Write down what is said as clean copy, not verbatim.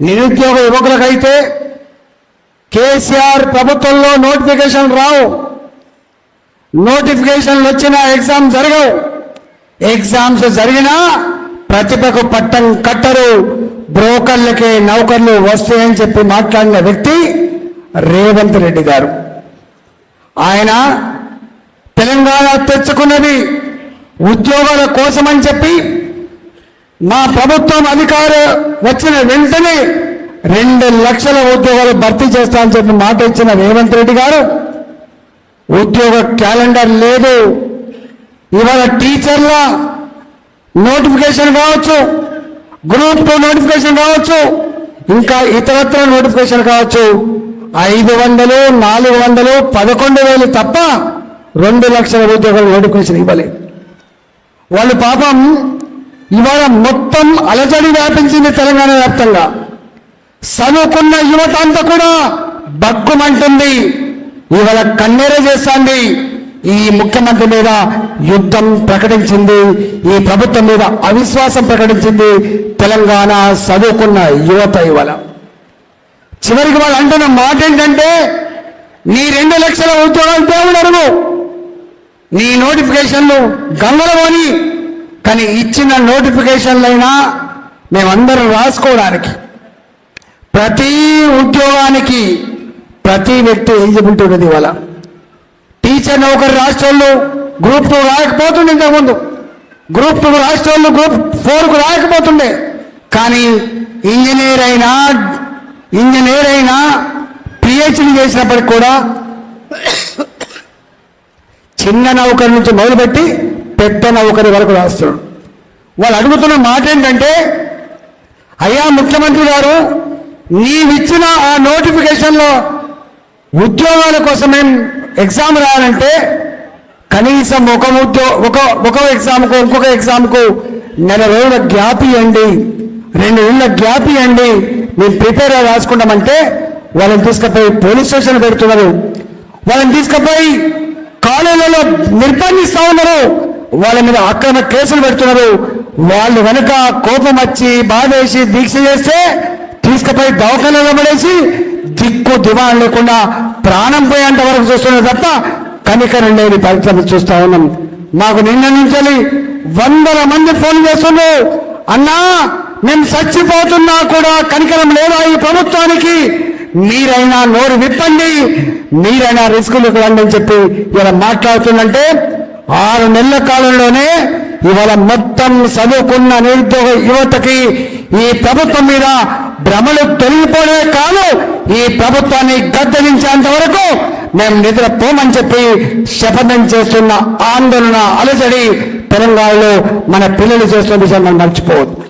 నిరుద్యోగ యువకులకైతే కేసీఆర్ ప్రభుత్వంలో నోటిఫికేషన్ రావు, నోటిఫికేషన్లు వచ్చినా ఎగ్జామ్ జరగవు, ఎగ్జామ్స్ జరిగినా ప్రతిభకు పట్టం కట్టరు, బ్రోకర్లకే నౌకర్లు వస్తాయని చెప్పి మాట్లాడిన వ్యక్తి రేవంత్ రెడ్డి గారు. ఆయన తెలంగాణ తెచ్చుకున్నది ఉద్యోగాల కోసమని చెప్పి మా ప్రభుత్వం అధికారం వచ్చిన వెంటనే 2 లక్షల ఉద్యోగాలు భర్తీ చేస్తామని చెప్పి మాట ఇచ్చిన రేవంత్ రెడ్డి గారు ఉద్యోగ క్యాలెండర్ లేదు. ఇవాళ టీచర్ల నోటిఫికేషన్ కావచ్చు, గ్రూప్ 2 నోటిఫికేషన్ కావచ్చు, ఇంకా ఇతరత్ర నోటిఫికేషన్ కావచ్చు, 500, 400, 11,000 తప్ప 2 లక్షల ఉద్యోగాలు నోటిఫికేషన్ ఇవ్వలేదు. వాళ్ళు పాపం ఇవాళ మొత్తం అలజడి వ్యాపించింది తెలంగాణ వ్యాప్తంగా. చదువుకున్న యువత అంతా కూడా బగ్గుమంటుంది, ఇవాళ కన్నెర చేస్తుంది. ఈ ముఖ్యమంత్రి మీద యుద్ధం ప్రకటించింది, ఈ ప్రభుత్వం మీద అవిశ్వాసం ప్రకటించింది తెలంగాణ చదువుకున్న యువత. ఇవాళ చివరికి వాళ్ళు అంటున్న మాట ఏంటంటే, నీ 2 లక్షల ఉద్యోగాలు దేవుడు అడుగు, నీ నోటిఫికేషన్లు గంగలమోని, కానీ ఇచ్చిన నోటిఫికేషన్లైనా మేమందరం రాసుకోవడానికి ప్రతి ఉద్యోగానికి ప్రతి వ్యక్తి ఎలిజిబిలిటీ ఉన్నది. ఇవాళ టీచర్ నౌకరు రాష్ట్రాల్లో గ్రూప్ 2 రాయకపోతుండే, ఇంతకుముందు గ్రూప్ 2 రాష్ట్రాల్లో గ్రూప్ 4కు రాయకపోతుండే. కానీ ఇంజనీర్ అయినా పిహెచ్డి చేసినప్పటికి కూడా చిన్న నౌకరి నుంచి మొదలుపెట్టి పెద్ద నౌకరి వరకు రాస్తున్నాడు. వాళ్ళు అడుగుతున్న మాట ఏంటంటే, అయ్యా ముఖ్యమంత్రి గారు, నీవిచ్చిన ఆ నోటిఫికేషన్లో ఉద్యోగాల కోసం మేము ఎగ్జామ్ రాయాలంటే కనీసం ఒక ఎగ్జామ్కు ఇంకొక ఎగ్జామ్కు 4 రోజుల గ్యాప్ ఇవ్వండి, 2 నెలల గ్యాప్ ఇవ్వండి, మేము ప్రిపేర్ అయ్యి రాసుకుంటామంటే వాళ్ళని తీసుకుపోయి పోలీస్ స్టేషన్ పెడుతున్నారు, వాళ్ళని తీసుకుపోయి కాలేజీలలో నిర్బంధిస్తూ ఉన్నారు, వాళ్ళ మీద అక్రమ కేసులు పెడుతున్నారు. వాళ్ళు కనుక కోపం వచ్చి బాధేసి దీక్ష చేస్తే తీసుకుపోయి దవాఖానలో పడేసి దిక్కు దివాణం లేకుండా ప్రాణం పోయేంత వరకు చూస్తున్నారు తప్ప కనికరం లేని పరిస్థితి చూస్తూ ఉన్నాం. మాకు నిన్న నుంచి 100 మంది ఫోన్ చేస్తున్నారు, అన్నా మేము చచ్చిపోతున్నా కూడా కనికరం లేదా ఈ ప్రభుత్వానికి, మీరైనా నోరు విప్పండి, మీరైనా రిస్కులు రండి అని చెప్పి ఇలా మాట్లాడుతుందంటే 6 నెలల కాలంలోనే ఇవాళ మొత్తం చదువుకున్న నిరుద్యోగ యువతకి ఈ ప్రభుత్వం మీద భ్రమలు తొలగిపోలే కాదు, ఈ ప్రభుత్వాన్ని గద్దెదించేంత వరకు మేము నిద్రపోమని చెప్పి శపథం చేస్తున్న ఆందోళన అలజడి తెలంగాణలో మన పిల్లలు చేస్తున్న విషయం మనం మర్చిపోవద్దు.